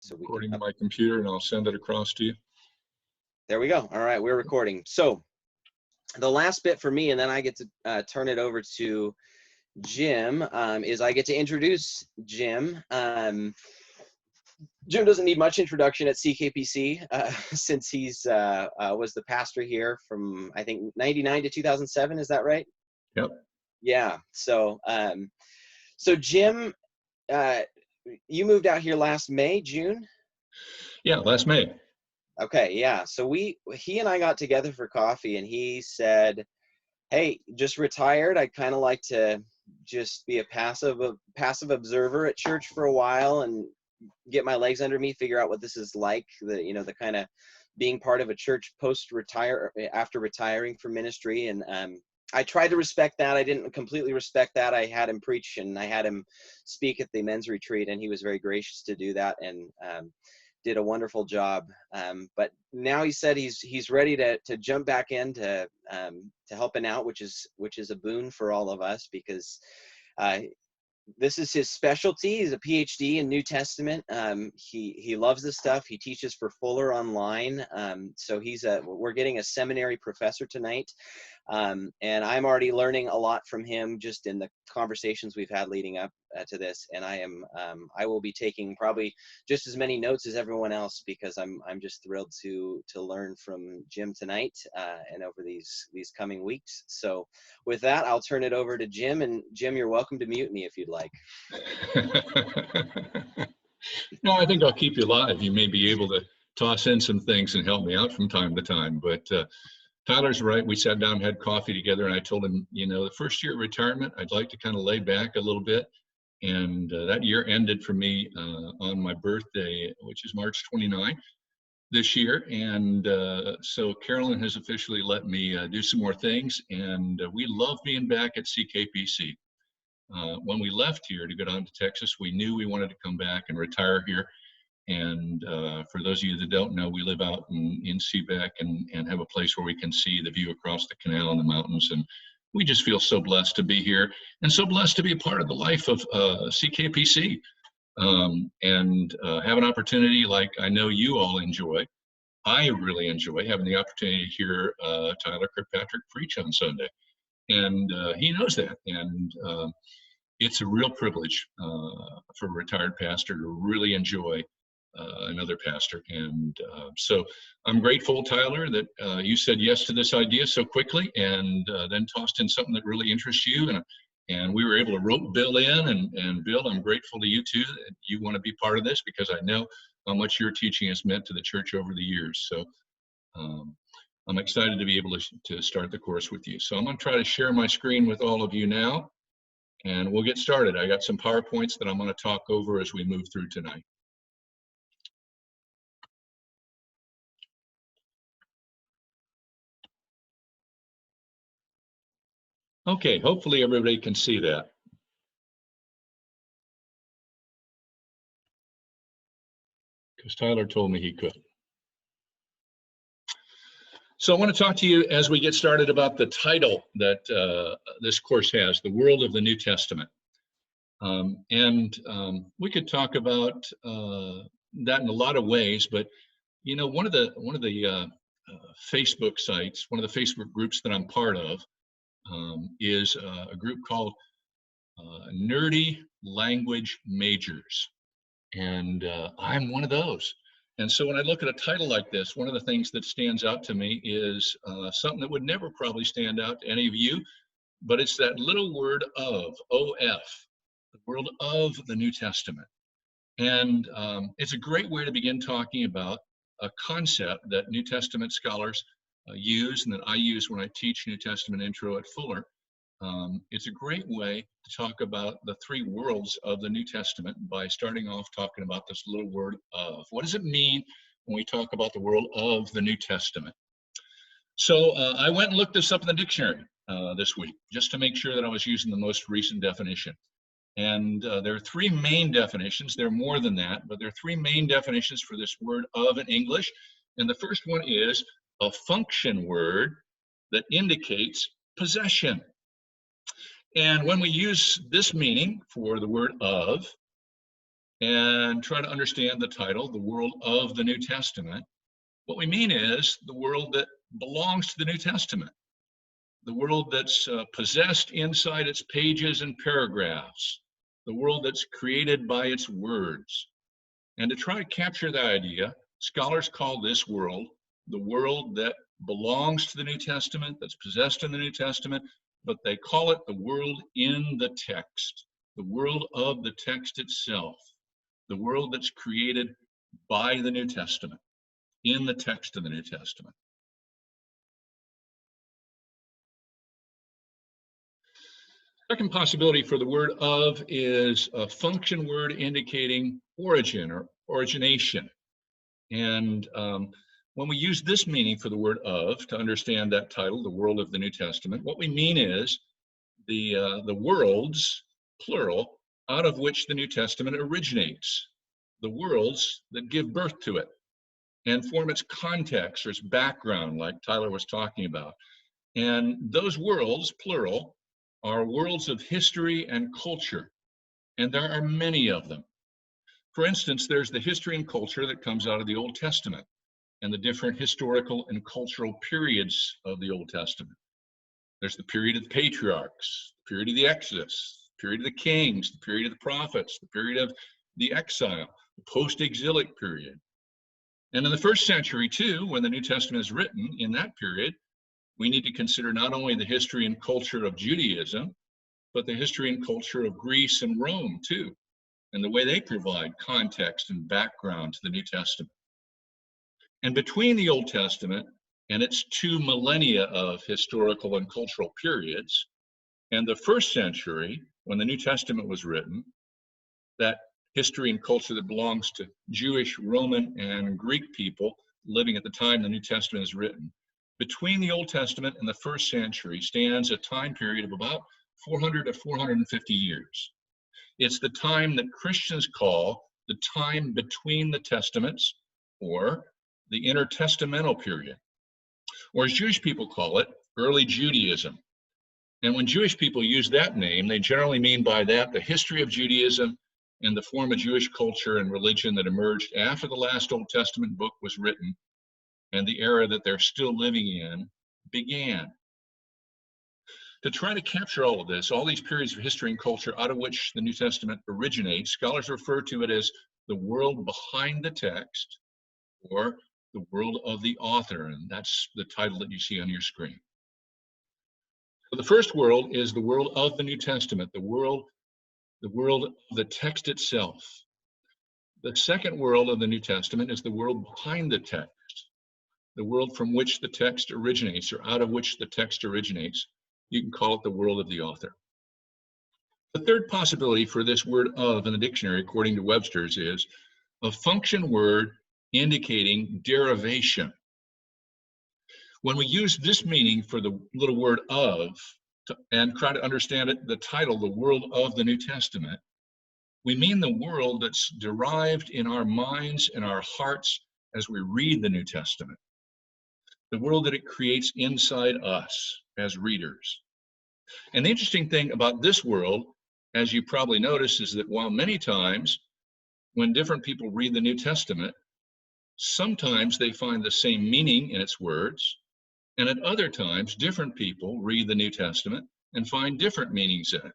So we can Recording my computer, and I'll send it across to you. There we go. All right, we're recording. So the last bit for me, and then I get to turn it over to Jim, is I get to introduce Jim. Jim doesn't need much introduction at CKPC since he's was the pastor here from, I think, 99 to 2007. Is that right? Yep. Yeah. So so Jim, you moved out here last May, June? Yeah, last May. Okay, yeah. So he and I got together for coffee, and he said, "Hey, just retired. I'd kind of like to just be a passive observer at church for a while and get my legs under me, figure out what this is like, the kind of being part of a church after retiring from ministry." And I tried to respect that. I didn't completely respect that. I had him preach and I had him speak at the men's retreat, and he was very gracious to do that and did a wonderful job. But now he said he's ready to jump back in to helping out, which is a boon for all of us, because this is his specialty. He's a PhD in New Testament. He loves this stuff. He teaches for Fuller online. So we're getting a seminary professor tonight. And I'm already learning a lot from him just in the conversations we've had leading up to this. And I will be taking probably just as many notes as everyone else, because I'm just thrilled to learn from Jim tonight and over these coming weeks. So with that, I'll turn it over to Jim. And Jim, you're welcome to mute me if you'd like. No, I think I'll keep you live. You may be able to toss in some things and help me out from time to time. But Tyler's right. We sat down and had coffee together, and I told him, the first year of retirement, I'd like to kind of lay back a little bit. And that year ended for me on my birthday, which is March 29th this year. And so Carolyn has officially let me do some more things. And we love being back at CKPC. When we left here to go down to Texas, we knew we wanted to come back and retire here. And for those of you that don't know, we live out in Seebeck and have a place where we can see the view across the canal and the mountains. And we just feel so blessed to be here and so blessed to be a part of the life of CKPC and have an opportunity like I know you all enjoy. I really enjoy having the opportunity to hear Tyler Kirkpatrick preach on Sunday. And he knows that. And it's a real privilege for a retired pastor to really enjoy another pastor. And so I'm grateful, Tyler, that you said yes to this idea so quickly and then tossed in something that really interests you. And we were able to rope Bill in. And Bill, I'm grateful to you too that you want to be part of this, because I know how much your teaching has meant to the church over the years. So I'm excited to be able to start the course with you. So I'm going to try to share my screen with all of you now, and we'll get started. I got some PowerPoints that I'm going to talk over as we move through tonight. Okay, hopefully everybody can see that. Because Tyler told me he could. So I want to talk to you as we get started about the title that this course has, The World of the New Testament. We could talk about that in a lot of ways, but one of the Facebook sites, one of the Facebook groups that I'm part of is a group called Nerdy Language Majors, and I'm one of those. And so when I look at a title like this, one of the things that stands out to me is something that would never probably stand out to any of you, but it's that little word of, O-F, the world of the New Testament. And it's a great way to begin talking about a concept that New Testament scholars use and that I use when I teach New Testament intro at Fuller. It's a great way to talk about the three worlds of the New Testament by starting off talking about this little word of. What does it mean when we talk about the world of the New Testament? So I went and looked this up in the dictionary this week, just to make sure that I was using the most recent definition. And there are three main definitions. There are more than that, but there are three main definitions for this word of in English. And the first one is a function word that indicates possession. And when we use this meaning for the word of, and try to understand the title, The World of the New Testament, what we mean is the world that belongs to the New Testament, the world that's possessed inside its pages and paragraphs, the world that's created by its words. And to try to capture that idea, scholars call this world the world that belongs to the New Testament, that's possessed in the New Testament, but they call it the world in the text, the world of the text itself, the world that's created by the New Testament, in the text of the New Testament. Second possibility for the word of is a function word indicating origin or origination. And when we use this meaning for the word of to understand that title, the world of the New Testament, what we mean is the worlds, plural, out of which the New Testament originates, the worlds that give birth to it and form its context or its background, like Tyler was talking about. And those worlds, plural, are worlds of history and culture, and there are many of them. For instance, there's the history and culture that comes out of the Old Testament and the different historical and cultural periods of the Old Testament. There's the period of the patriarchs, the period of the Exodus, the period of the kings, the period of the prophets, the period of the exile, the post-exilic period. And in the first century, too, when the New Testament is written, in that period, we need to consider not only the history and culture of Judaism, but the history and culture of Greece and Rome, too, and the way they provide context and background to the New Testament. And between the Old Testament and its 2 millennia of historical and cultural periods, and the first century, when the New Testament was written, that history and culture that belongs to Jewish, Roman, and Greek people living at the time the New Testament is written, between the Old Testament and the first century stands a time period of about 400 to 450 years. It's the time that Christians call the time between the Testaments, or the intertestamental period, or as Jewish people call it, early Judaism. And when Jewish people use that name, they generally mean by that the history of Judaism and the form of Jewish culture and religion that emerged after the last Old Testament book was written and the era that they're still living in began. To try to capture all of this, all these periods of history and culture out of which the New Testament originates, scholars refer to it as the world behind the text, or the world of the author, and that's the title that you see on your screen. So the first world is the world of the New Testament, the world of the text itself. The second world of the New Testament is the world behind the text, the world from which the text originates, or out of which the text originates. You can call it the world of the author. The third possibility for this word of in the dictionary, according to Webster's, is a function word indicating derivation. When we use this meaning for the little word of and try to understand it, the title, the world of the New Testament, we mean the world that's derived in our minds and our hearts as we read the New Testament, the world that it creates inside us as readers. And the interesting thing about this world, as you probably notice, is that while many times when different people read the New Testament, sometimes they find the same meaning in its words, and at other times, different people read the New Testament and find different meanings in it.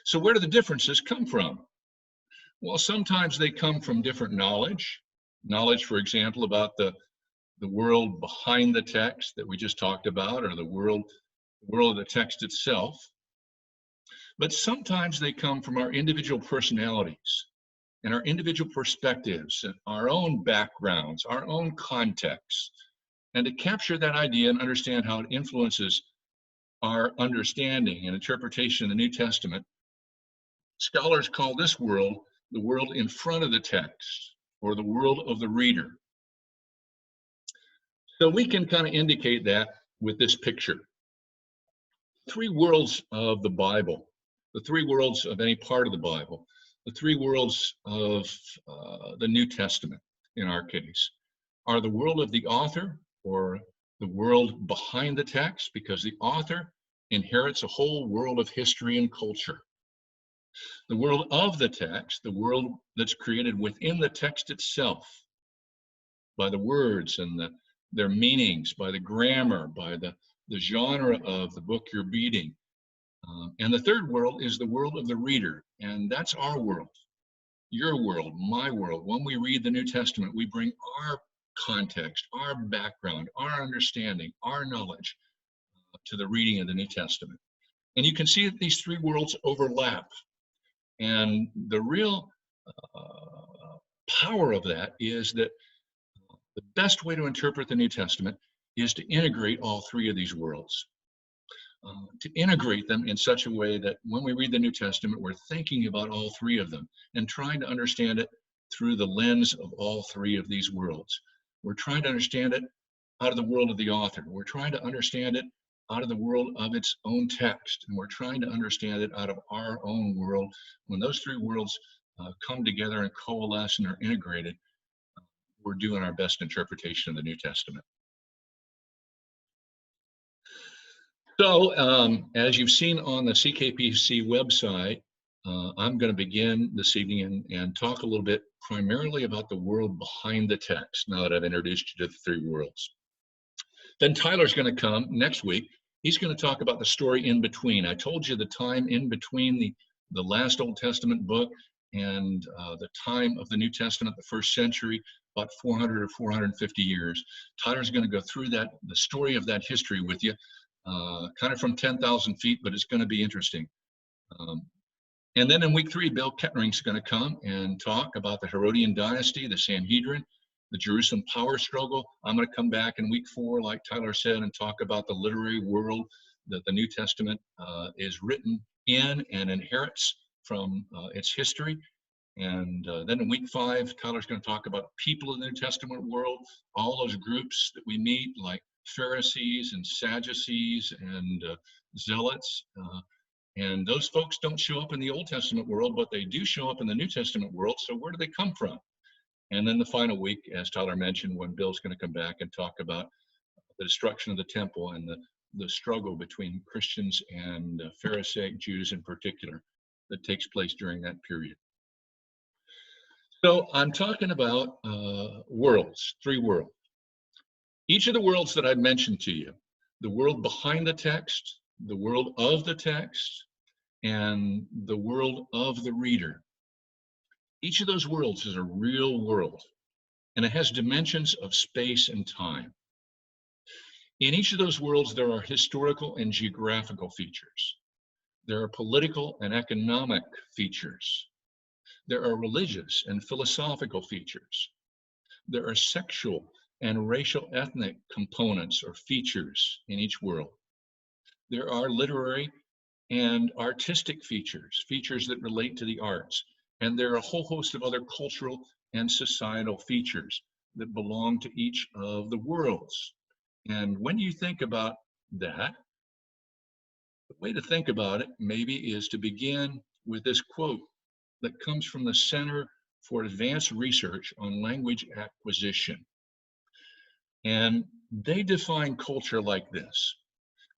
So where do the differences come from? Well, sometimes they come from different knowledge, for example, about the world behind the text that we just talked about, or the world of the text itself. But sometimes they come from our individual personalities and our individual perspectives and our own backgrounds, our own contexts. And to capture that idea and understand how it influences our understanding and interpretation of the New Testament, scholars call this world the world in front of the text, or the world of the reader. So we can kind of indicate that with this picture. 3 worlds of the Bible, the 3 worlds of any part of the Bible, the 3 worlds of the New Testament, in our case, are the world of the author, or the world behind the text, because the author inherits a whole world of history and culture. The world of the text, the world that's created within the text itself, by the words and their meanings, by the grammar, by the genre of the book you're reading. And the third world is the world of the reader, and that's our world, your world, my world. When we read the New Testament, we bring our context, our background, our understanding, our knowledge to the reading of the New Testament. And you can see that these three worlds overlap. And the real power of that is that the best way to interpret the New Testament is to integrate all three of these worlds. To integrate them in such a way that when we read the New Testament, we're thinking about all three of them and trying to understand it through the lens of all three of these worlds. We're trying to understand it out of the world of the author. We're trying to understand it out of the world of its own text. And we're trying to understand it out of our own world. When those three worlds come together and coalesce and are integrated, we're doing our best interpretation of the New Testament. So, as you've seen on the CKPC website, I'm going to begin this evening and talk a little bit primarily about the world behind the text, now that I've introduced you to the three worlds. Then Tyler's going to come next week. He's going to talk about the story in between. I told you the time in between the last Old Testament book and the time of the New Testament, the first century, about 400 or 450 years. Tyler's going to go through that, the story of that history with you. Kind of from 10,000 feet, but it's going to be interesting. And then in week 3, Bill Kettering's going to come and talk about the Herodian dynasty, the Sanhedrin, the Jerusalem power struggle. I'm going to come back in week 4, like Tyler said, and talk about the literary world that the New Testament is written in and inherits from its history. And then in week 5, Tyler's going to talk about people in the New Testament world, all those groups that we meet, like Pharisees and Sadducees and Zealots. And those folks don't show up in the Old Testament world, but they do show up in the New Testament world. So where do they come from? And then the final week, as Tyler mentioned, when Bill's going to come back and talk about the destruction of the temple and the struggle between Christians and Pharisaic Jews in particular that takes place during that period. So I'm talking about worlds, 3 worlds. Each of the worlds that I've mentioned to you, the world behind the text, the world of the text, and the world of the reader. Each of those worlds is a real world, and it has dimensions of space and time. In each of those worlds, there are historical and geographical features. There are political and economic features. There are religious and philosophical features. There are sexual and racial ethnic components or features in each world. There are literary and artistic features, features that relate to the arts. And there are a whole host of other cultural and societal features that belong to each of the worlds. And when you think about that, the way to think about it maybe is to begin with this quote that comes from the Center for Advanced Research on Language Acquisition. And they define culture like this.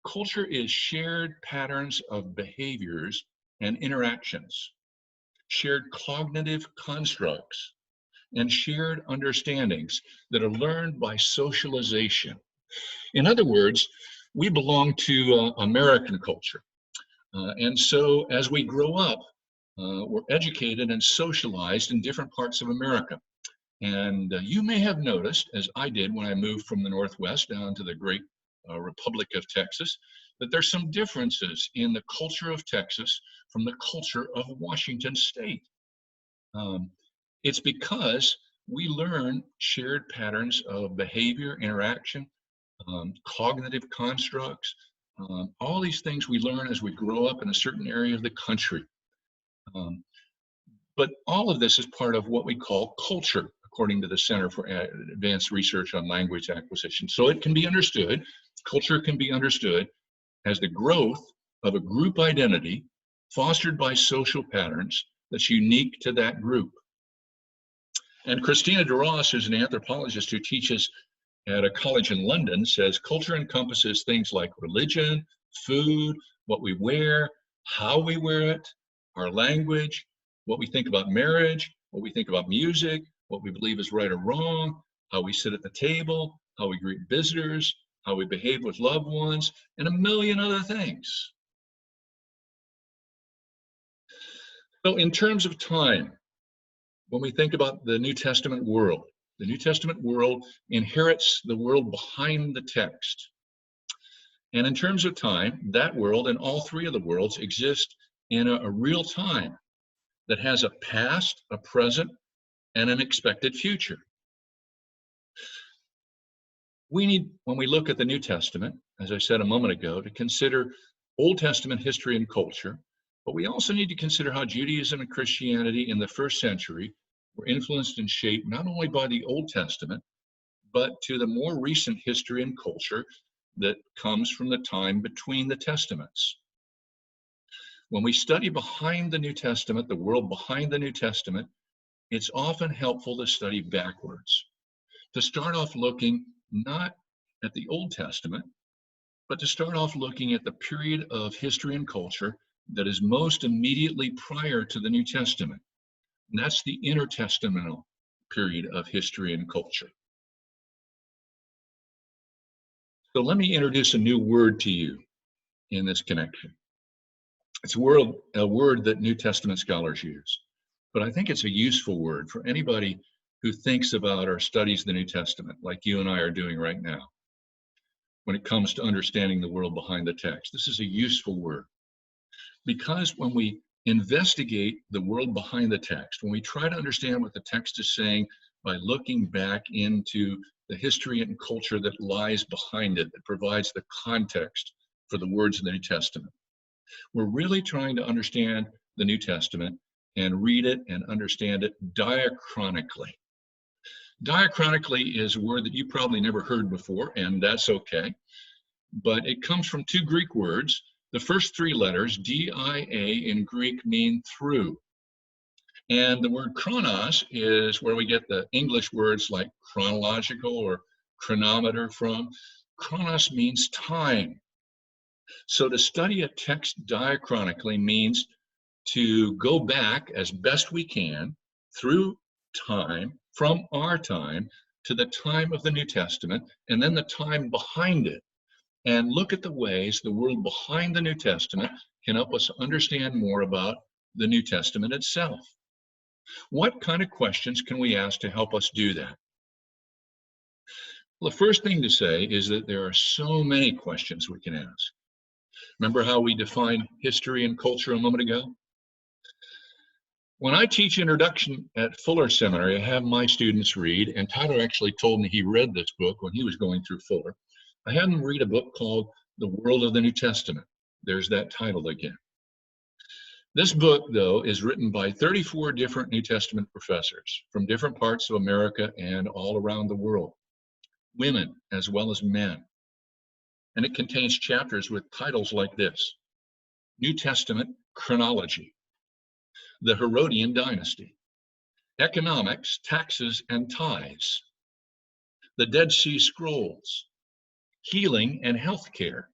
Culture is shared patterns of behaviors and interactions, shared cognitive constructs, and shared understandings that are learned by socialization. In other words, we belong to American culture. And so as we grow up, we're educated and socialized in different parts of America. And you may have noticed, as I did when I moved from the Northwest down to the great Republic of Texas, that there's some differences in the culture of Texas from the culture of Washington State. It's because we learn shared patterns of behavior, interaction, cognitive constructs, all these things we learn as we grow up in a certain area of the country. But all of this is part of what we call culture, according to the Center for Advanced Research on Language Acquisition. So it can be understood, culture can be understood as the growth of a group identity fostered by social patterns that's unique to that group. And Christina de Ross, who's an anthropologist who teaches at a college in London, says culture encompasses things like religion, food, what we wear, how we wear it, our language, what we think about marriage, what we think about music, what we believe is right or wrong, how we sit at the table, how we greet visitors, how we behave with loved ones, and a million other things. So in terms of time, when we think about the New Testament world inherits the world behind the text. And in terms of time, that world and all three of the worlds exist in a real time that has a past, a present, and an expected future. We need, when we look at the New Testament, as I said a moment ago, to consider Old Testament history and culture, but we also need to consider how Judaism and Christianity in the first century were influenced and shaped not only by the Old Testament, but to the more recent history and culture that comes from the time between the Testaments. When we study behind the New Testament, the world behind the New Testament, it's often helpful to study backwards, to start off looking not at the Old Testament, but to start off looking at the period of history and culture that is most immediately prior to the New Testament. And that's the intertestamental period of history and culture. So let me introduce a new word to you in this connection. It's a word that New Testament scholars use, but I think it's a useful word for anybody who thinks about or studies the New Testament, like you and I are doing right now, when it comes to understanding the world behind the text. This is a useful word because when we investigate the world behind the text, when we try to understand what the text is saying by looking back into the history and culture that lies behind it, that provides the context for the words of the New Testament, we're really trying to understand the New Testament and read it and understand it diachronically. Diachronically is a word that you probably never heard before, and that's okay. But it comes from two Greek words. The first three letters, D-I-A, in Greek mean through. And the word chronos is where we get the English words like chronological or chronometer from. Chronos means time. So to study a text diachronically means to go back as best we can through time, from our time to the time of the New Testament, and then the time behind it, and look at the ways the world behind the New Testament can help us understand more about the New Testament itself. What kind of questions can we ask to help us do that? Well, the first thing to say is that there are so many questions we can ask. Remember how we defined history and culture a moment ago? When I teach introduction at Fuller Seminary, I have my students read, and Tyler actually told me he read this book when he was going through Fuller. I had him read a book called The World of the New Testament. There's that title again. This book, though, is written by 34 different New Testament professors from different parts of America and all around the world, women as well as men. And it contains chapters with titles like this: New Testament Chronology, The Herodian Dynasty, Economics, Taxes, and Tithes, The Dead Sea Scrolls, Healing and Healthcare,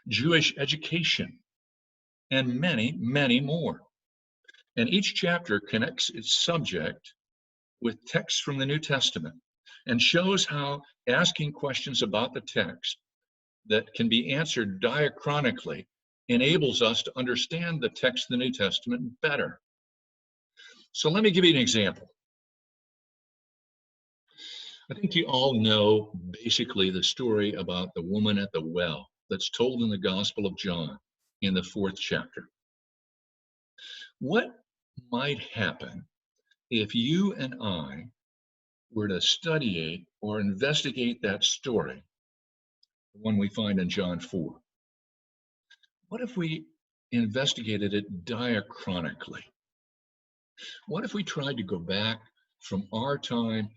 Jewish Education, and many, many more. And each chapter connects its subject with texts from the New Testament and shows how asking questions about the text that can be answered diachronically enables us to understand the text of the New Testament better. So let me give you an example. I think you all know basically the story about the woman at the well that's told in the Gospel of John in the 4th chapter. What might happen if you and I were to study or investigate that story, the one we find in John 4? What if we investigated it diachronically? What if we tried to go back from our time,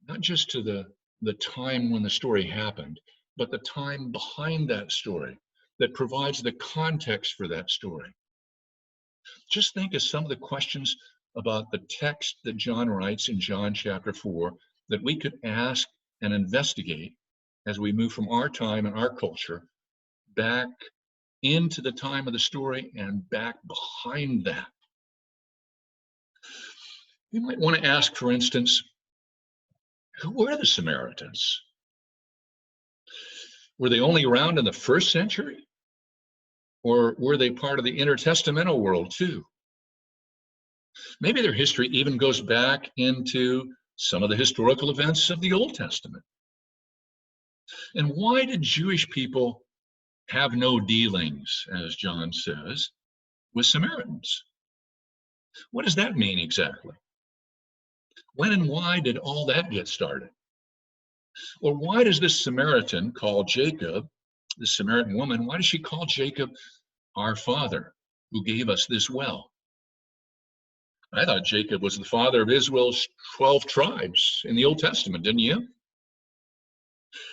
not just to the time when the story happened, but the time behind that story that provides the context for that story? Just think of some of the questions about the text that John writes in John chapter 4 that we could ask and investigate as we move from our time and our culture back into the time of the story and back behind that. You might want to ask, for instance, who were the Samaritans? Were they only around in the first century? Or were they part of the intertestamental world too? Maybe their history even goes back into some of the historical events of the Old Testament. And why did Jewish people have no dealings, as John says, with Samaritans? What does that mean exactly? When and why did all that get started? Or why does this Samaritan call Jacob, this Samaritan woman, why does she call Jacob our father who gave us this well? I thought Jacob was the father of Israel's 12 tribes in the Old Testament, didn't you?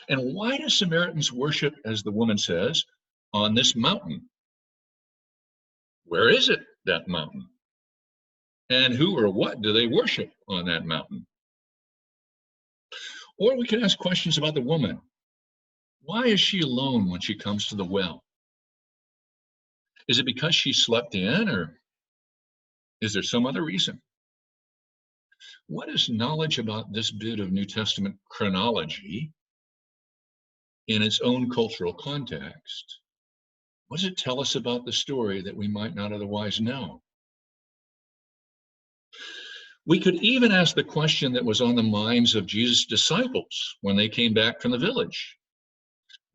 And why do Samaritans worship, as the woman says, on this mountain? Where is it, that mountain? And who or what do they worship on that mountain? Or we can ask questions about the woman. Why is she alone when she comes to the well? Is it because she slept in, or is there some other reason? What is knowledge about this bit of New Testament chronology in its own cultural context? What does it tell us about the story that we might not otherwise know? We could even ask the question that was on the minds of Jesus' disciples when they came back from the village.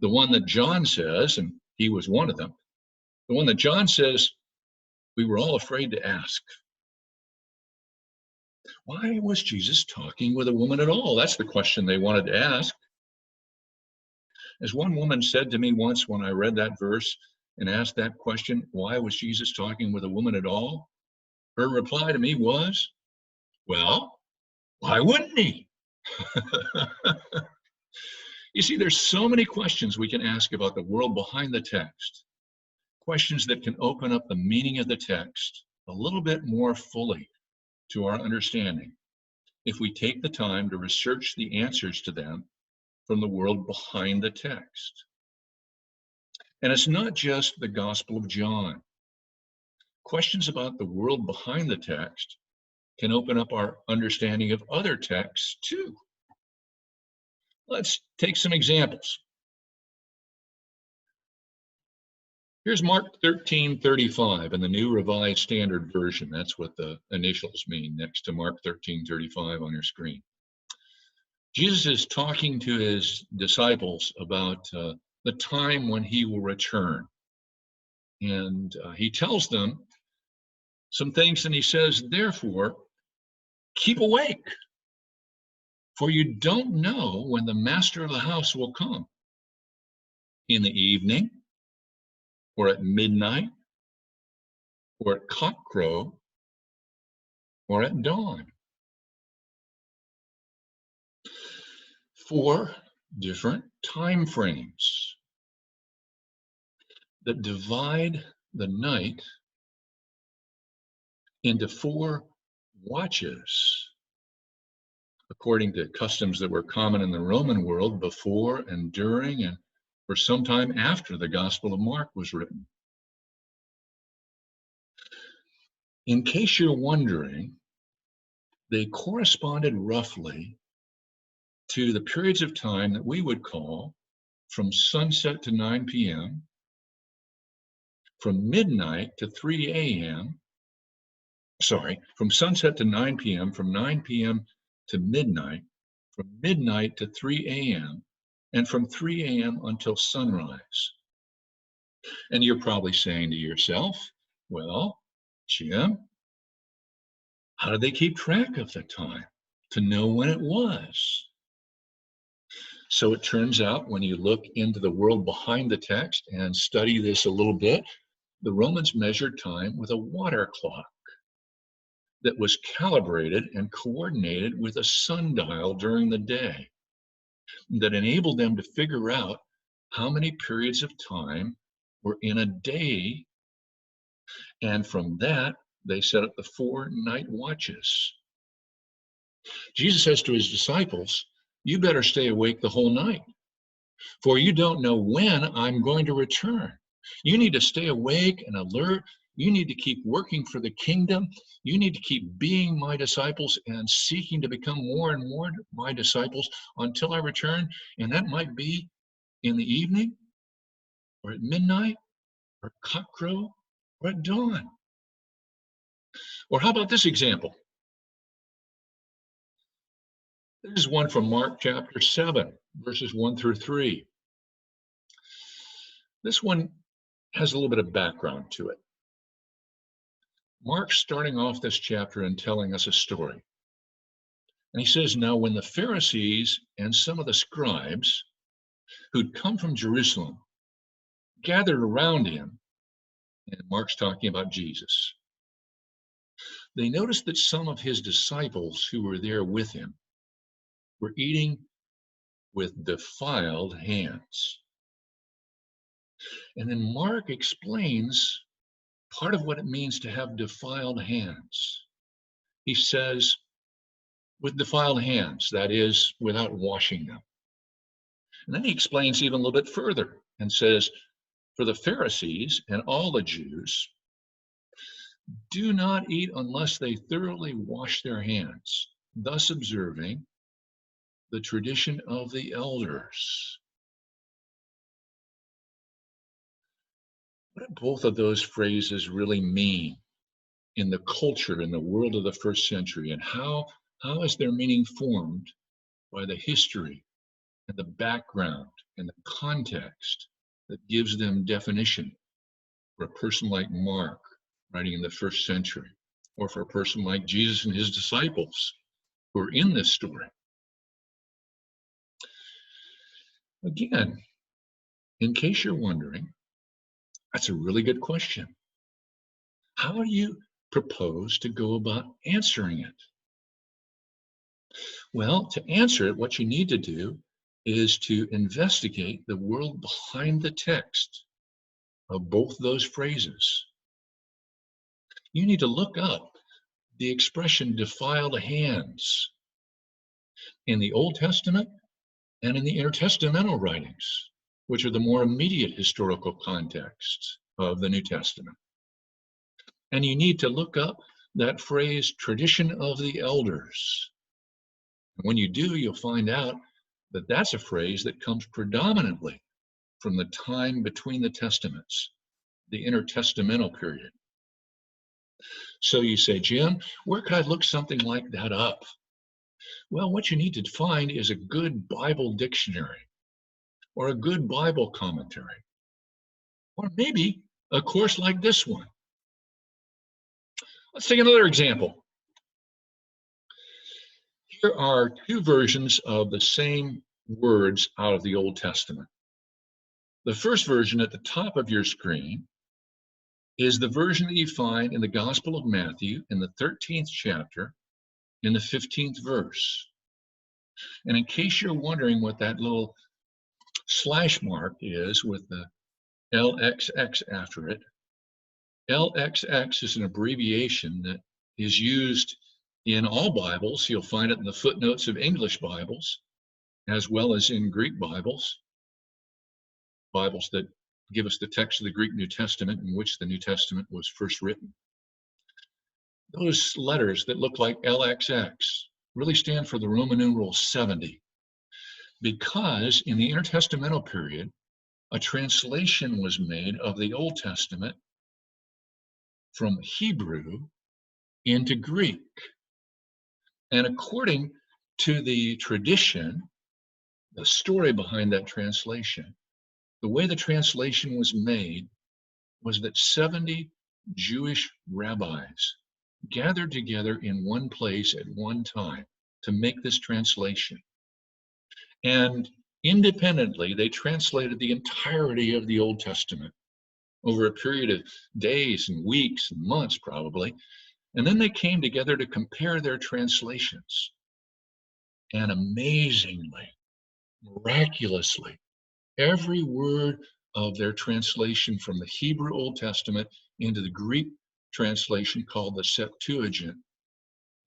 The one that John says, and he was one of them, the one that John says, we were all afraid to ask. Why was Jesus talking with a woman at all? That's the question they wanted to ask. As one woman said to me once when I read that verse and asked that question, why was Jesus talking with a woman at all? Her reply to me was, well, why wouldn't he? You see, there's so many questions we can ask about the world behind the text, questions that can open up the meaning of the text a little bit more fully to our understanding if we take the time to research the answers to them from the world behind the text. And it's not just the Gospel of John. Questions about the world behind the text can open up our understanding of other texts too. Let's take some examples. Here's Mark 13:35 in the New Revised Standard Version. That's what the initials mean next to Mark 13:35 on your screen. Jesus is talking to his disciples about the time when he will return. And he tells them some things, and he says, therefore, keep awake, for you don't know when the master of the house will come, in the evening, or at midnight, or at cockcrow, or at dawn. 4 different time frames that divide the night into 4 watches, according to customs that were common in the Roman world before and during and for some time after the Gospel of Mark was written. In case you're wondering, they corresponded roughly to the periods of time that we would call from sunset to 9 p.m., from midnight to 3 a.m., from sunset to 9 p.m., from 9 p.m. to midnight, from midnight to 3 a.m., and from 3 a.m. until sunrise. And you're probably saying to yourself, well, Jim, how did they keep track of the time to know when it was? So it turns out when you look into the world behind the text and study this a little bit, the Romans measured time with a water clock that was calibrated and coordinated with a sundial during the day that enabled them to figure out how many periods of time were in a day. And from that, they set up the 4 night watches. Jesus says to his disciples, you better stay awake the whole night, for you don't know when I'm going to return. You need to stay awake and alert. You need to keep working for the kingdom. You need to keep being my disciples and seeking to become more and more my disciples until I return. And that might be in the evening or at midnight or cockcrow or at dawn. Or how about this example? This is one from Mark chapter 7, verses 1 through 3. This one has a little bit of background to it. Mark's starting off this chapter and telling us a story. And he says, now when the Pharisees and some of the scribes who'd come from Jerusalem gathered around him, and Mark's talking about Jesus, they noticed that some of his disciples who were there with him were eating with defiled hands. And then Mark explains part of what it means to have defiled hands. He says, with defiled hands, that is, without washing them. And then he explains even a little bit further and says, for the Pharisees and all the Jews, do not eat unless they thoroughly wash their hands, thus observing the tradition of the elders. What do both of those phrases really mean in the culture, in the world of the first century? And how is their meaning formed by the history and the background and the context that gives them definition for a person like Mark writing in the first century, or for a person like Jesus and his disciples who are in this story? Again, in case you're wondering, that's a really good question. How do you propose to go about answering it? Well, to answer it, what you need to do is to investigate the world behind the text of both those phrases. You need to look up the expression defiled hands in the Old Testament and in the intertestamental writings, which are the more immediate historical contexts of the New Testament. And you need to look up that phrase, tradition of the elders. And when you do, you'll find out that that's a phrase that comes predominantly from the time between the Testaments, the intertestamental period. So you say, Jim, where could I look something like that up? Well, what you need to find is a good Bible dictionary or a good Bible commentary, or maybe a course like this one. Let's take another example. Here are two versions of the same words out of the Old Testament. The first version at the top of your screen is the version that you find in the Gospel of Matthew in the 13th chapter, in the 15th verse. And in case you're wondering what that little slash mark is with the LXX after it, LXX is an abbreviation that is used in all Bibles. You'll find it in the footnotes of English Bibles, as well as in Greek Bibles, Bibles that give us the text of the Greek New Testament in which the New Testament was first written. Those letters that look like LXX really stand for the Roman numeral 70, because in the intertestamental period, a translation was made of the Old Testament from Hebrew into Greek. And according to the tradition, the story behind that translation, the way the translation was made was that 70 Jewish rabbis gathered together in one place at one time to make this translation. And independently, they translated the entirety of the Old Testament over a period of days and weeks and months, probably. And then they came together to compare their translations. And amazingly, miraculously, every word of their translation from the Hebrew Old Testament into the Greek translation called the Septuagint,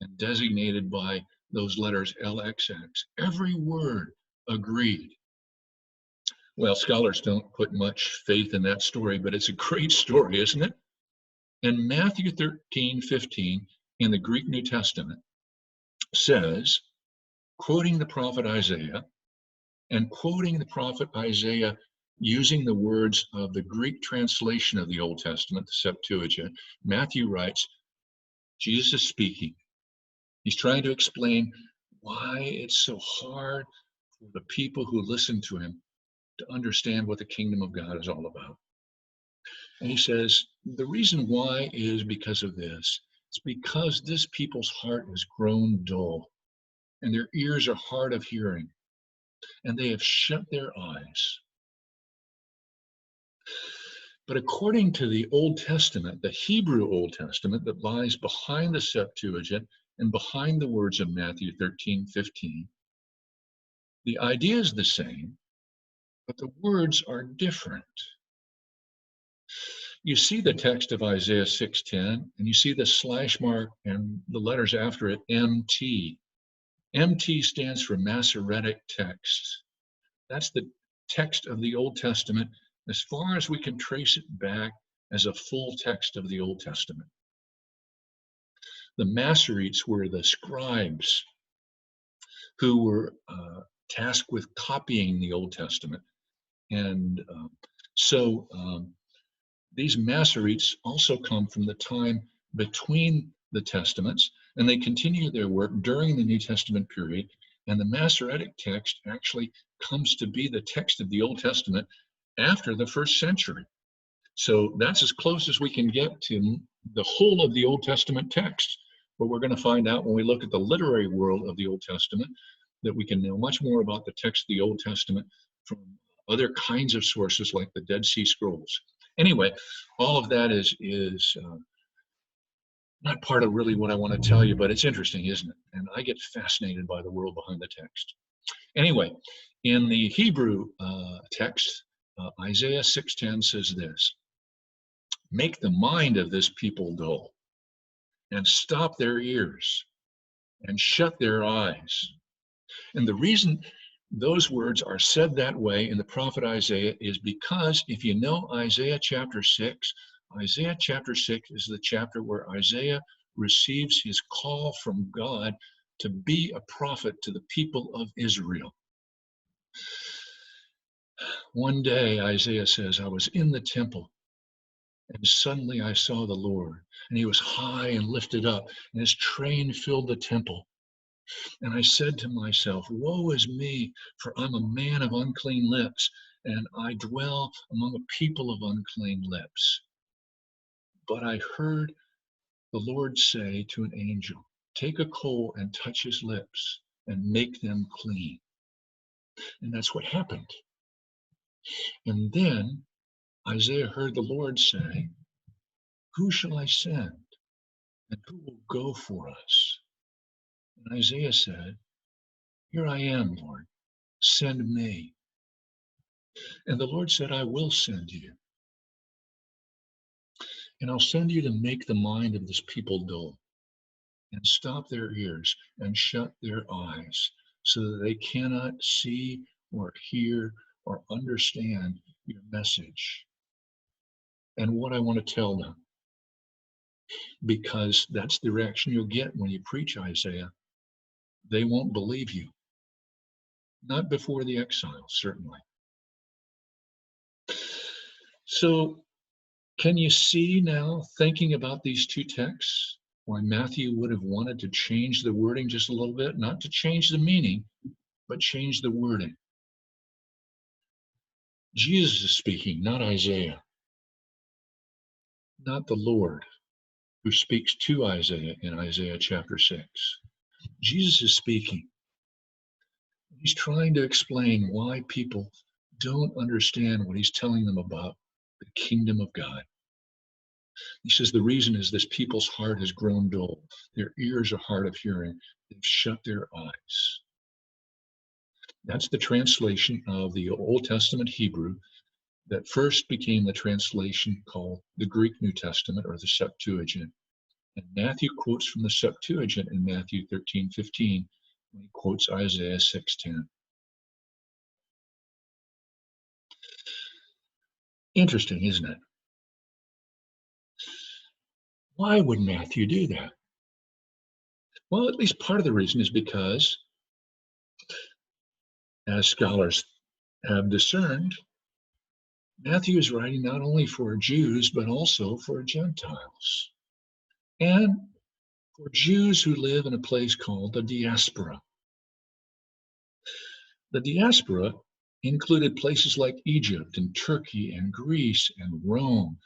and designated by those letters LXX, every word agreed. Well, scholars don't put much faith in that story, but it's a great story, isn't it? And Matthew 13:15 in the Greek New Testament says, quoting the prophet Isaiah, and quoting the prophet Isaiah using the words of the Greek translation of the Old Testament, the Septuagint, Matthew writes, Jesus is speaking. He's trying to explain why it's so hard for the people who listen to him to understand what the kingdom of God is all about. And he says, the reason why is because of this. It's because this people's heart has grown dull, and their ears are hard of hearing, and they have shut their eyes. But according to the Old Testament, the Hebrew Old Testament that lies behind the Septuagint and behind the words of Matthew 13:15, the idea is the same, but the words are different. You see the text of Isaiah 6:10, and you see the slash mark and the letters after it, MT. MT stands for Masoretic text. That's the text of the Old Testament as far as we can trace it back as a full text of the Old Testament. The Masoretes were the scribes who were tasked with copying the Old Testament. And so these Masoretes also come from the time between the Testaments, and they continue their work during the New Testament period. And the Masoretic text actually comes to be the text of the Old Testament after the first century. So that's as close as we can get to the whole of the Old Testament text. But we're going to find out when we look at the literary world of the Old Testament that we can know much more about the text of the Old Testament from other kinds of sources like the Dead Sea Scrolls. Anyway, all of that is not part of really what I want to tell you, but it's interesting, isn't it? And I get fascinated by the world behind the text. Anyway, in the Hebrew text, Isaiah 6:10 says this, make the mind of this people dull, and stop their ears, and shut their eyes. And the reason those words are said that way in the prophet Isaiah is because if you know Isaiah chapter 6, Isaiah chapter 6 is the chapter where Isaiah receives his call from God to be a prophet to the people of Israel. One day, Isaiah says, I was in the temple, and suddenly I saw the Lord, and he was high and lifted up, and his train filled the temple. And I said to myself, woe is me, for I'm a man of unclean lips, and I dwell among a people of unclean lips. But I heard the Lord say to an angel, take a coal and touch his lips and make them clean. And that's what happened. And then Isaiah heard the Lord say, who shall I send? And who will go for us? And Isaiah said, here I am, Lord, send me. And the Lord said, I will send you. And I'll send you to make the mind of this people dull, and stop their ears and shut their eyes, so that they cannot see or hear or understand your message and what I want to tell them. Because that's the reaction you'll get when you preach Isaiah. They won't believe you. Not before the exile, certainly. So can you see now, thinking about these two texts, why Matthew would have wanted to change the wording just a little bit? Not to change the meaning, but change the wording. Jesus is speaking, not Isaiah. Not the Lord who speaks to Isaiah in Isaiah chapter 6. Jesus is speaking. He's trying to explain why people don't understand what he's telling them about the kingdom of God. He says the reason is this people's heart has grown dull. Their ears are hard of hearing. They've shut their eyes. That's the translation of the Old Testament Hebrew that first became the translation called the Greek New Testament, or the Septuagint. And Matthew quotes from the Septuagint in Matthew 13:15 when he quotes Isaiah 6:10. Interesting, isn't it? Why would Matthew do that? Well, at least part of the reason is because, as scholars have discerned, Matthew is writing not only for Jews, but also for Gentiles, and for Jews who live in a place called the diaspora. The diaspora included places like Egypt and Turkey and Greece and Rome.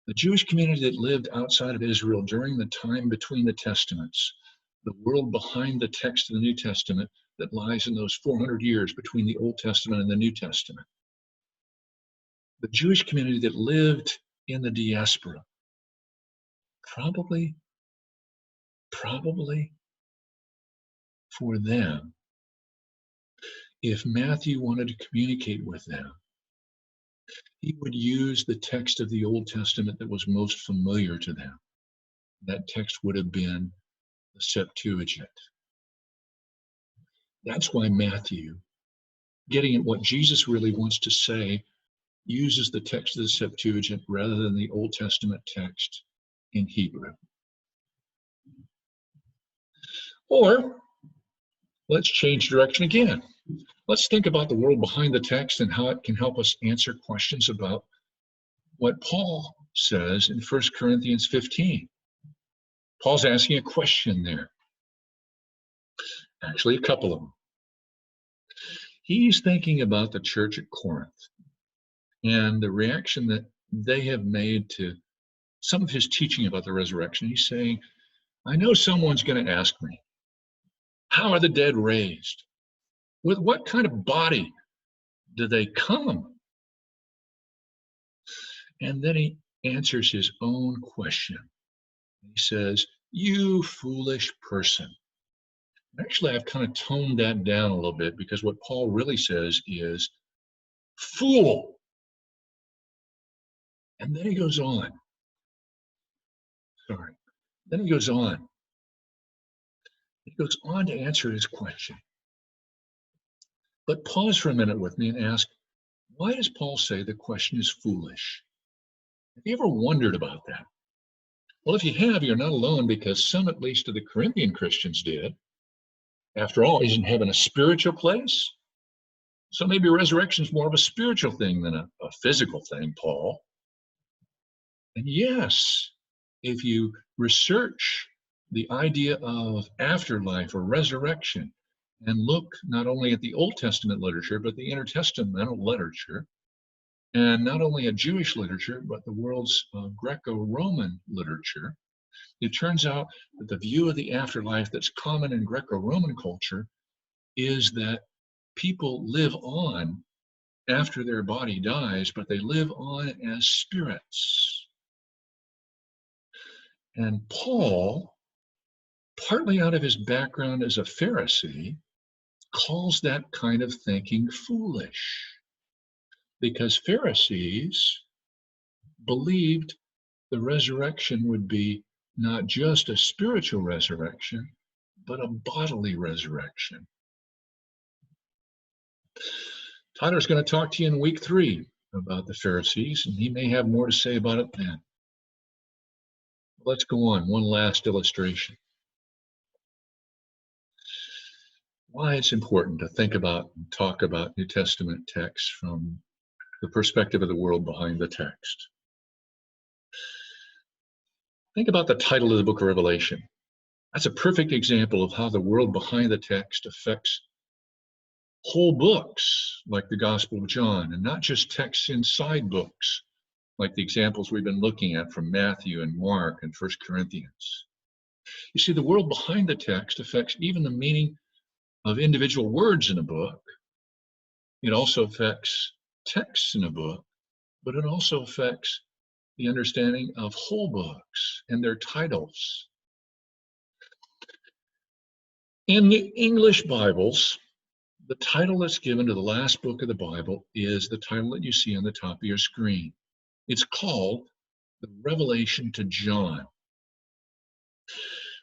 The Jewish community that lived outside of Israel during the time between the Testaments, the world behind the text of the New Testament that lies in those 400 years between the Old Testament and the New Testament. The Jewish community that lived in the diaspora, probably for them, if Matthew wanted to communicate with them, he would use the text of the Old Testament that was most familiar to them. That text would have been the Septuagint. That's why Matthew, getting at what Jesus really wants to say, uses the text of the Septuagint rather than the Old Testament text in Hebrew. Or let's change direction again. Let's think about the world behind the text and how it can help us answer questions about what Paul says in 1 Corinthians 15. Paul's asking a question there. Actually, a couple of them. He's thinking about the church at Corinth and the reaction that they have made to some of his teaching about the resurrection. He's saying, I know someone's going to ask me, how are the dead raised? With what kind of body do they come? And then he answers his own question. He says, you foolish person. Actually, I've kind of toned that down a little bit because what Paul really says is, fool. And then he goes on. Then he goes on. He goes on to answer his question. But pause for a minute with me and ask, why does Paul say the question is foolish? Have you ever wondered about that? Well, if you have, you're not alone, because some, at least, of the Corinthian Christians did. After all, isn't heaven a spiritual place? So maybe resurrection is more of a spiritual thing than a physical thing, Paul. And yes, if you research the idea of afterlife or resurrection and look not only at the Old Testament literature, but the intertestamental literature, and not only at Jewish literature, but the world's Greco-Roman literature, it turns out that the view of the afterlife that's common in Greco-Roman culture is that people live on after their body dies, but they live on as spirits. And Paul, partly out of his background as a Pharisee, calls that kind of thinking foolish, because Pharisees believed the resurrection would be not just a spiritual resurrection, but a bodily resurrection. Tyler's going to talk to you in week 3 about the Pharisees, and he may have more to say about it then. Let's go on. One last illustration. Why it's important to think about and talk about New Testament texts from the perspective of the world behind the text. Think about the title of the book of Revelation. That's a perfect example of how the world behind the text affects whole books like the Gospel of John, and not just texts inside books like the examples we've been looking at from Matthew and Mark and 1 Corinthians. You see, the world behind the text affects even the meaning of individual words in a book. It also affects texts in a book, but it also affects the understanding of whole books and their titles. In the English Bibles, the title that's given to the last book of the Bible is the title that you see on the top of your screen. It's called the Revelation to John.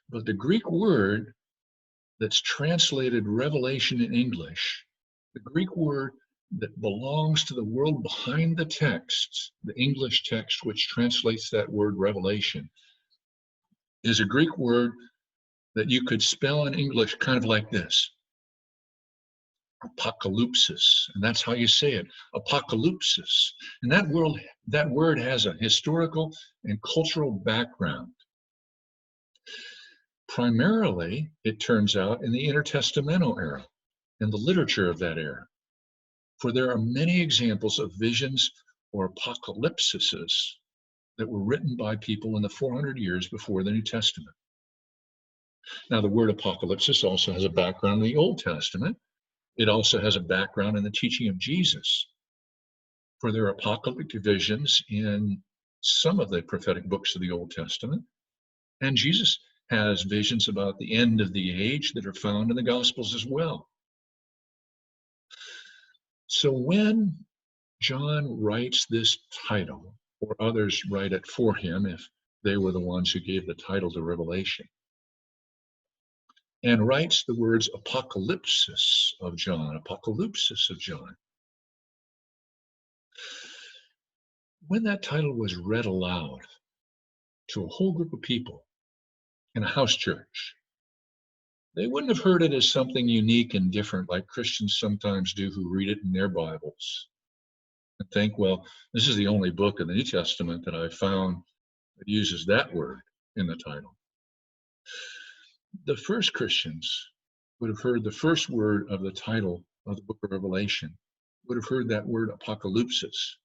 But the Greek word that's translated revelation in English, the Greek word that belongs to the world behind the text, the English text which translates that word revelation, is a Greek word that you could spell in English kind of like this: apocalypsis. And that's how you say it, apocalypsis. And that word has a historical and cultural background. Primarily, it turns out, in the intertestamental era, in the literature of that era. For there are many examples of visions or apocalypsises that were written by people in the 400 years before the New Testament. Now, the word apocalypsis also has a background in the Old Testament. It also has a background in the teaching of Jesus. For there are apocalyptic visions in some of the prophetic books of the Old Testament. And Jesus has visions about the end of the age that are found in the Gospels as well. So when John writes this title, or others write it for him if they were the ones who gave the title to Revelation, and writes the words apocalypsis of John, when that title was read aloud to a whole group of people in a house church, they wouldn't have heard it as something unique and different like Christians sometimes do who read it in their Bibles and think, well, this is the only book in the New Testament that I found that uses that word in the title. The first Christians would have heard the first word of the title of the book of Revelation, would have heard that word apocalypsis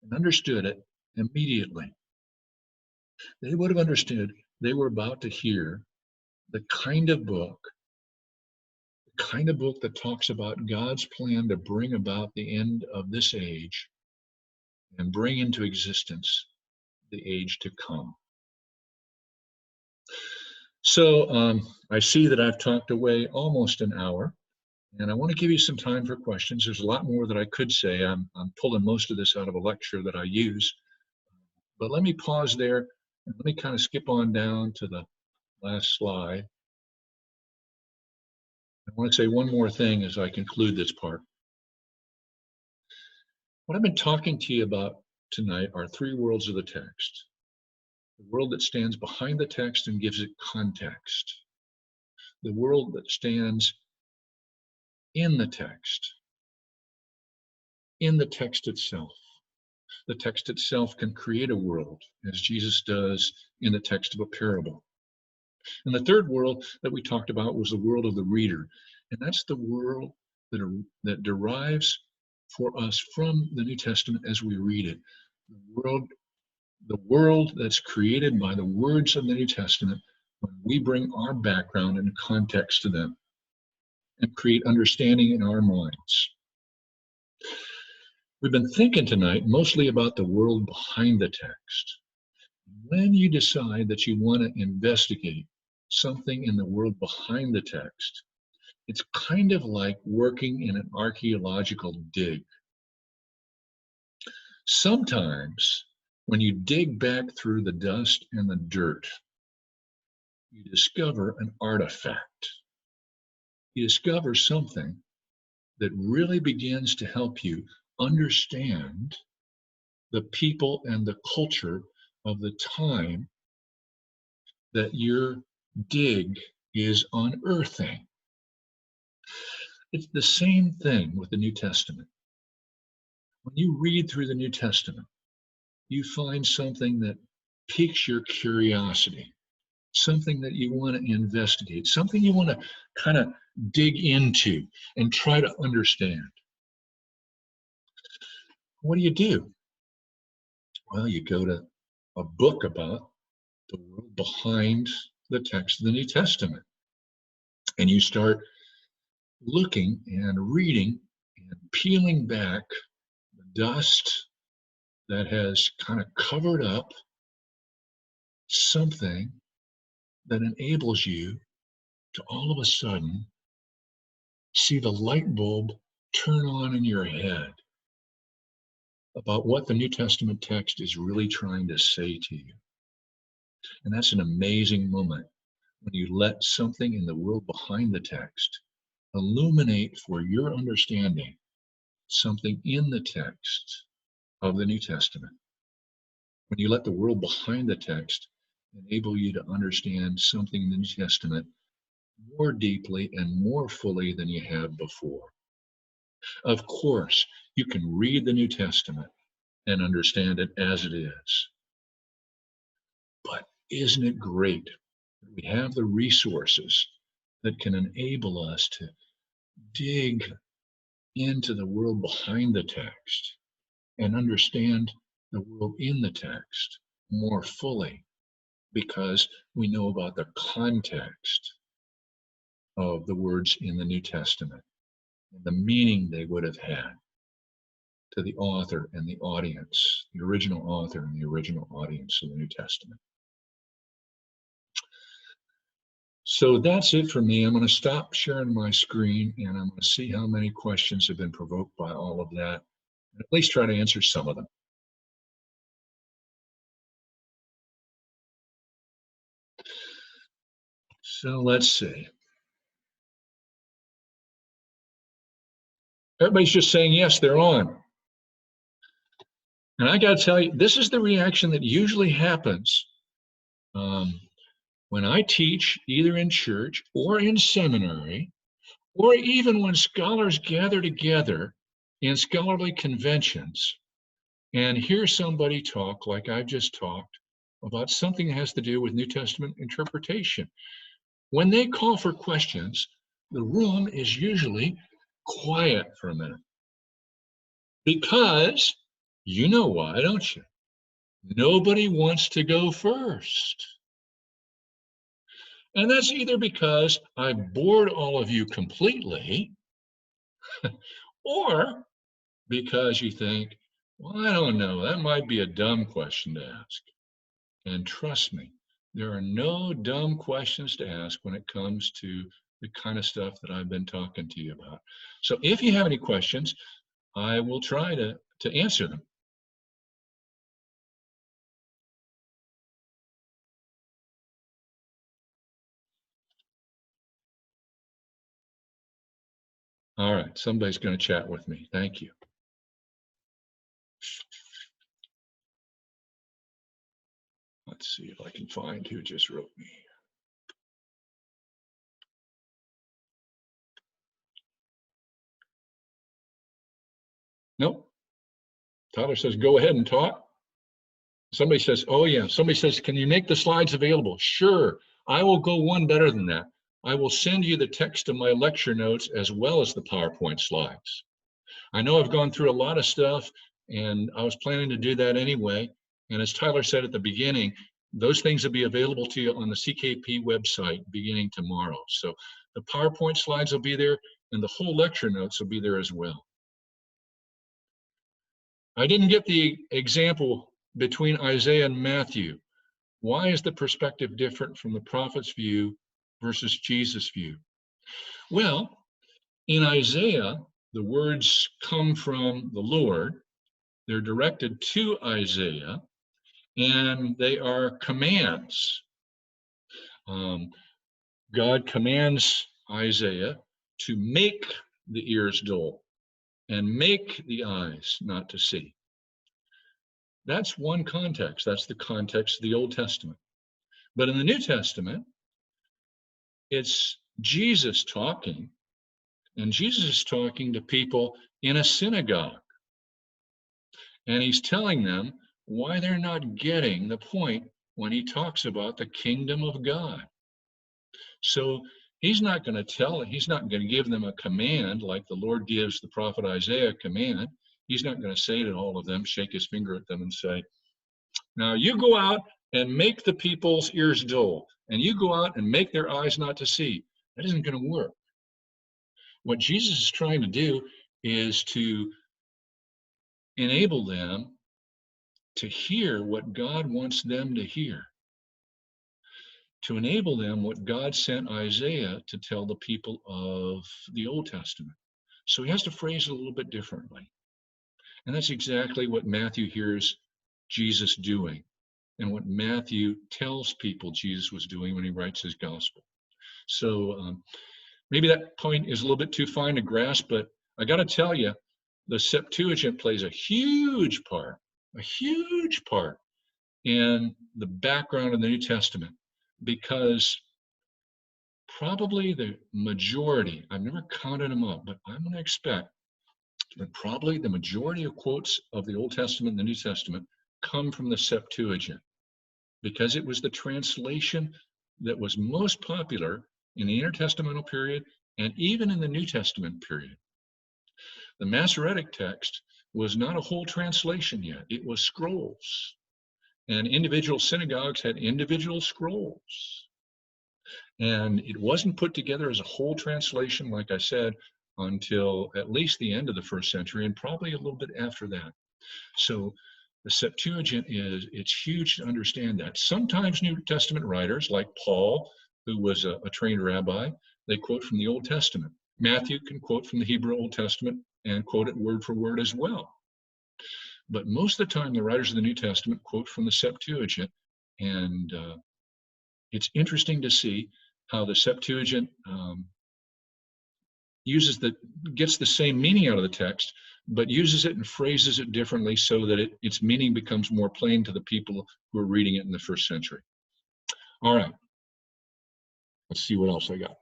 and understood it immediately. They would have understood they were about to hear the kind of book that talks about God's plan to bring about the end of this age and bring into existence the age to come. So I see that I've talked away almost an hour, and I want to give you some time for questions. There's a lot more that I could say. I'm pulling most of this out of a lecture that I use, but let me pause there and let me kind of skip on down to the last slide. I want to say one more thing as I conclude this part. What I've been talking to you about tonight are three worlds of the text. The world that stands behind the text and gives it context. The world that stands in the text itself. The text itself can create a world, as Jesus does in the text of a parable. And the third world that we talked about was the world of the reader. And that's the world that derives for us from the New Testament as we read it. The world that's created by the words of the New Testament when we bring our background and context to them and create understanding in our minds. We've been thinking tonight mostly about the world behind the text. When you decide that you want to investigate something in the world behind the text, it's kind of like working in an archaeological dig. Sometimes when you dig back through the dust and the dirt, you discover an artifact. You discover something that really begins to help you understand the people and the culture of the time that your dig is unearthing. It's the same thing with the New Testament. When you read through the New Testament, you find something that piques your curiosity, something that you want to investigate, something you want to kind of dig into and try to understand. What do? Well, you go to a book about the world behind the text of the New Testament, and you start looking and reading and peeling back the dust that has kind of covered up something that enables you to all of a sudden see the light bulb turn on in your head about what the New Testament text is really trying to say to you. And that's an amazing moment when you let something in the world behind the text illuminate for your understanding something in the text of the New Testament, when you let the world behind the text enable you to understand something in the New Testament more deeply and more fully than you have before. Of course, you can read the New Testament and understand it as it is. But isn't it great that we have the resources that can enable us to dig into the world behind the text and understand the world in the text more fully, because we know about the context of the words in the New Testament and the meaning they would have had to the author and the audience, the original author and the original audience of the New Testament. So that's it for me. I'm going to stop sharing my screen, and I'm going to see how many questions have been provoked by all of that, and at least try to answer some of them. So let's see. Everybody's just saying, yes, they're on. And I got to tell you, this is the reaction that usually happens when I teach, either in church or in seminary, or even when scholars gather together in scholarly conventions and hear somebody talk like I've just talked about something that has to do with New Testament interpretation. When they call for questions, the room is usually quiet for a minute. Because you know why, don't you? Nobody wants to go first. And that's either because I bored all of you completely, or because you think, well, I don't know, that might be a dumb question to ask. And trust me, there are no dumb questions to ask when it comes to the kind of stuff that I've been talking to you about. So if you have any questions, I will try to answer them. All right, somebody's going to chat with me. Thank you. Let's see if I can find who just wrote me. Nope. Tyler says, go ahead and talk. Somebody says, oh yeah. Somebody says, can you make the slides available? Sure. I will go one better than that. I will send you the text of my lecture notes as well as the PowerPoint slides. I know I've gone through a lot of stuff, and I was planning to do that anyway. And as Tyler said at the beginning, those things will be available to you on the CKP website beginning tomorrow. So the PowerPoint slides will be there, and the whole lecture notes will be there as well. I didn't get the example between Isaiah and Matthew. Why is the perspective different from the prophet's view versus Jesus' view? Well, in Isaiah, the words come from the Lord. They're directed to Isaiah, and they are commands. God commands Isaiah to make the ears dull and make the eyes not to see. That's one context. That's the context of the Old Testament. But in the New Testament, it's Jesus talking, and Jesus is talking to people in a synagogue. And he's telling them why they're not getting the point when he talks about the kingdom of God. So he's not going to give them a command like the Lord gives the prophet Isaiah a command. He's not going to say to all of them, shake his finger at them and say, now you go out and make the people's ears dull, and you go out and make their eyes not to see. That isn't going to work. What Jesus is trying to do is to enable them to hear what God wants them to hear, to enable them what God sent Isaiah to tell the people of the Old Testament. So he has to phrase it a little bit differently. And that's exactly what Matthew hears Jesus doing, and what Matthew tells people Jesus was doing when he writes his gospel. So maybe that point is a little bit too fine to grasp, but I got to tell you, the Septuagint plays a huge part in the background of the New Testament, because probably the majority, I've never counted them up, but I'm going to expect that probably the majority of quotes of the Old Testament and the New Testament come from the Septuagint, because it was the translation that was most popular in the intertestamental period and even in the New Testament period. The Masoretic text was not a whole translation yet. It was scrolls. And individual synagogues had individual scrolls. And it wasn't put together as a whole translation, like I said, until at least the end of the first century, and probably a little bit after that. So the Septuagint it's huge to understand that. Sometimes New Testament writers, like Paul, who was a trained rabbi, they quote from the Old Testament. Matthew can quote from the Hebrew Old Testament and quote it word for word as well. But most of the time, the writers of the New Testament quote from the Septuagint, and it's interesting to see how the Septuagint gets the same meaning out of the text, but uses it and phrases it differently so that its meaning becomes more plain to the people who are reading it in the first century. All right, let's see what else I got.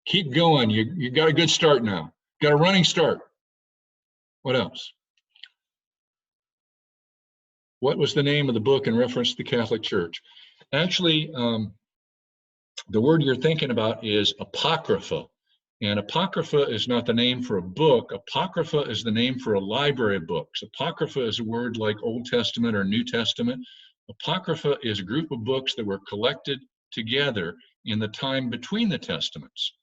Keep going. You got a good start now. Got a running start. What else? What was the name of the book in reference to the Catholic Church? Actually, the word you're thinking about is Apocrypha. And Apocrypha is not the name for a book. Apocrypha is the name for a library of books. Apocrypha is a word like Old Testament or New Testament. Apocrypha is a group of books that were collected together in the time between the Testaments.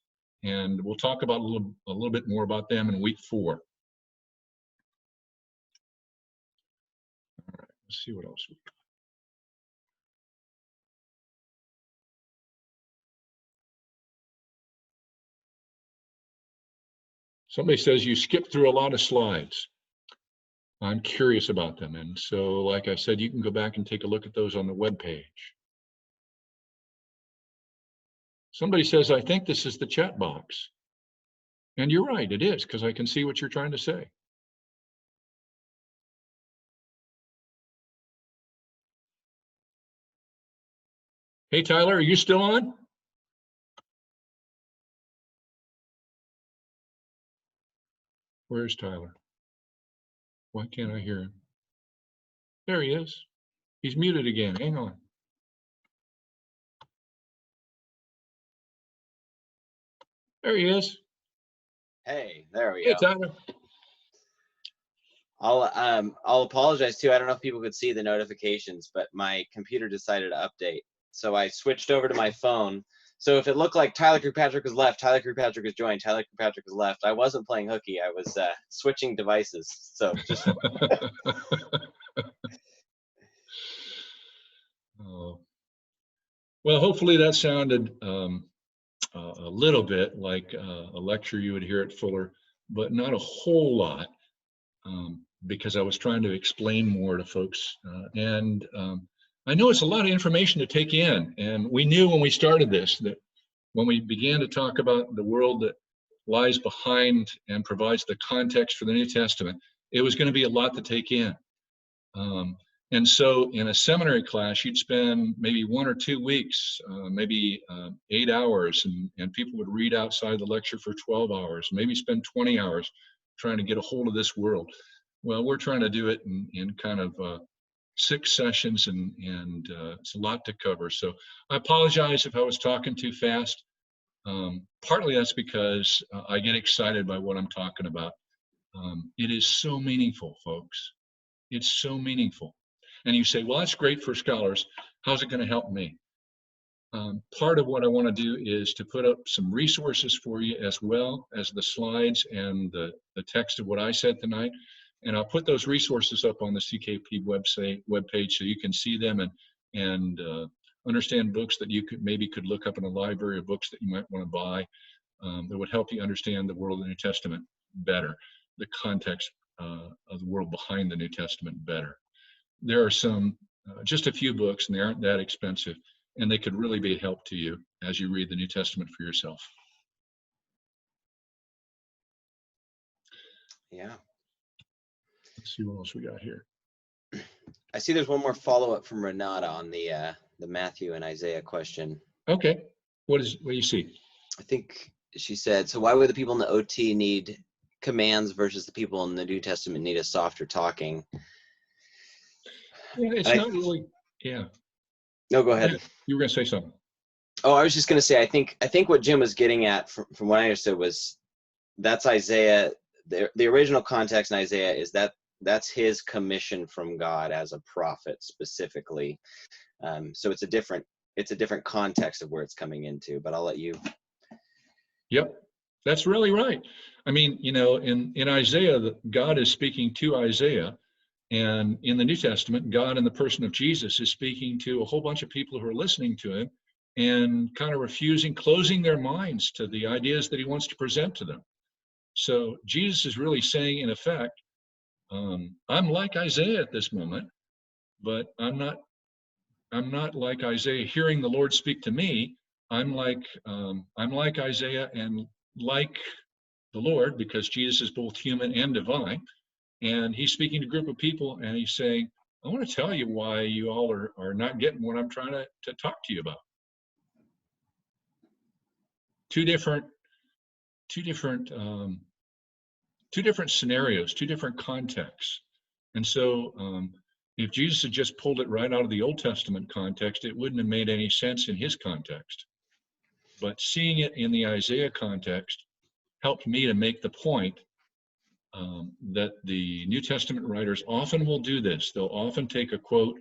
And we'll talk about a little bit more about them in week 4. All right, let's see what else we got. Somebody says you skipped through a lot of slides. I'm curious about them. And so, like I said, you can go back and take a look at those on the web page. Somebody says, I think this is the chat box. And you're right, it is, because I can see what you're trying to say. Hey, Tyler, are you still on? Where's Tyler? Why can't I hear him? There he is. He's muted again. Hang on. There he is. Hey, there we Hey, go. Tyler. I'll apologize too. I don't know if people could see the notifications, but my computer decided to update. So I switched over to my phone. So if it looked like Tyler Kirkpatrick was left, Tyler Kirkpatrick has joined, Tyler Kirkpatrick is left, I wasn't playing hooky. I was switching devices. So just. Well, hopefully that sounded a little bit like a lecture you would hear at Fuller, but not a whole lot, because I was trying to explain more to folks. And I know it's a lot of information to take in. And we knew when we started this that when we began to talk about the world that lies behind and provides the context for the New Testament, it was going to be a lot to take in. And so in a seminary class, you'd spend maybe 1 or 2 weeks, maybe 8 hours, and people would read outside the lecture for 12 hours, maybe spend 20 hours trying to get a hold of this world. Well, we're trying to do it in kind of 6 sessions, and it's a lot to cover. So I apologize if I was talking too fast. Partly that's because I get excited by what I'm talking about. It is so meaningful, folks. It's so meaningful. And you say, well, that's great for scholars. How's it going to help me? Part of what I want to do is to put up some resources for you, as well as the slides and the text of what I said tonight. And I'll put those resources up on the CKP webpage so you can see them and understand books that you could look up in a library, or books that you might want to buy that would help you understand the world of the New Testament better, the context of the world behind the New Testament better. There are just a few books, and they aren't that expensive, and they could really be a help to you as you read the New Testament for yourself. Yeah. Let's see what else we got here. I see there's one more follow-up from Renata on the Matthew and Isaiah question. Okay. What do you see? I think she said, so why would the people in the OT need commands versus the people in the New Testament need a softer talking? Yeah, it's not really. Yeah. No, go ahead. You were going to say something. Oh, I was just going to say, I think what Jim was getting at from what I understood was that's Isaiah. The original context in Isaiah is that's his commission from God as a prophet specifically. So it's a different context of where it's coming into, but I'll let you. Yep, that's really right. I mean, in Isaiah, God is speaking to Isaiah, and in the New Testament, God in the person of Jesus is speaking to a whole bunch of people who are listening to him and kind of closing their minds to the ideas that he wants to present to them. So Jesus is really saying, in effect, I'm like Isaiah at this moment, but I'm not like Isaiah hearing the Lord speak to me. I'm like Isaiah and like the Lord, because Jesus is both human and divine. And he's speaking to a group of people and he's saying, I want to tell you why you all are not getting what I'm trying to talk to you about. Two different scenarios, two different contexts. And so if Jesus had just pulled it right out of the Old Testament context, it wouldn't have made any sense in his context. But seeing it in the Isaiah context helped me to make the point that the New Testament writers often will do this. They'll often take a quote.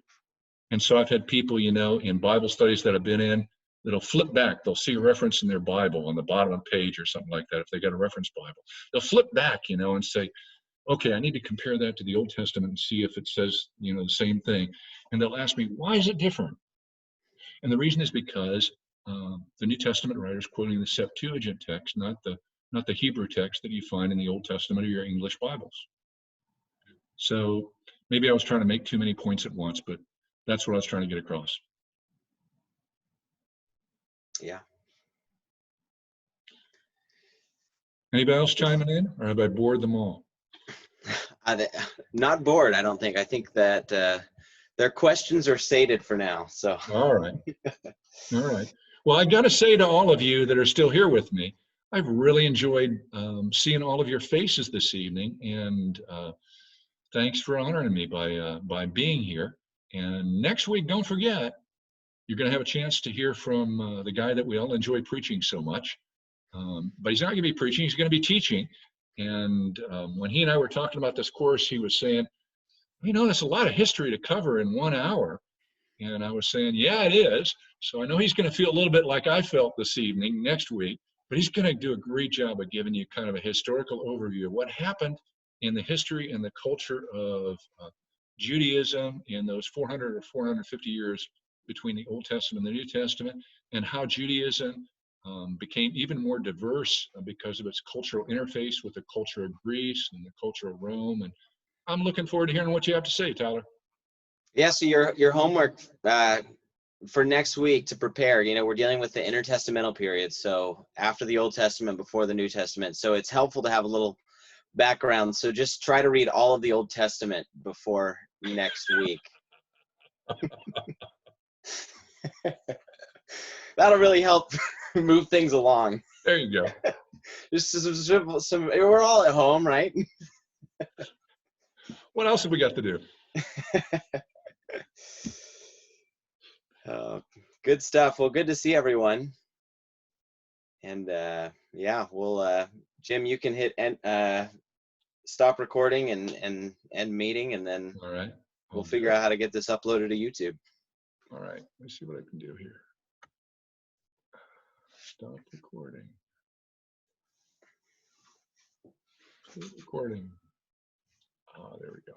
And so I've had people, in Bible studies that I've been in, that'll flip back. They'll see a reference in their Bible on the bottom of the page or something like that, if they got a reference Bible. They'll flip back, and say, okay, I need to compare that to the Old Testament and see if it says, the same thing. And they'll ask me, why is it different? And the reason is because the New Testament writers quoting the Septuagint text, not the Hebrew text that you find in the Old Testament or your English Bibles. So maybe I was trying to make too many points at once, but that's what I was trying to get across. Yeah. Anybody else chiming in, or have I bored them all? Not bored, I don't think. I think that their questions are sated for now. So. All right. All right. Well, I got to say to all of you that are still here with me, I've really enjoyed seeing all of your faces this evening, and thanks for honoring me by being here. And next week, don't forget, you're going to have a chance to hear from the guy that we all enjoy preaching so much. But he's not going to be preaching, he's going to be teaching. And when he and I were talking about this course, he was saying, there's a lot of history to cover in 1 hour. And I was saying, yeah, it is. So I know he's going to feel a little bit like I felt this evening next week, but he's going to do a great job of giving you kind of a historical overview of what happened in the history and the culture of Judaism in those 400 or 450 years between the Old Testament and the New Testament, and how Judaism became even more diverse because of its cultural interface with the culture of Greece and the culture of Rome. And I'm looking forward to hearing what you have to say, Tyler. Yeah, so your homework for next week to prepare, we're dealing with the intertestamental period, so after the Old Testament, before the New Testament. So it's helpful to have a little background. So just try to read all of the Old Testament before next week. That'll really help move things along. There you go. Just some we're all at home, right? What else have we got to do? Good stuff. Well, good to see everyone. And yeah, we'll Jim, you can hit stop recording and end meeting, and then all right, we'll figure out how to get this uploaded to YouTube. All right, let me see what I can do here. Stop recording. Stop recording. There we go.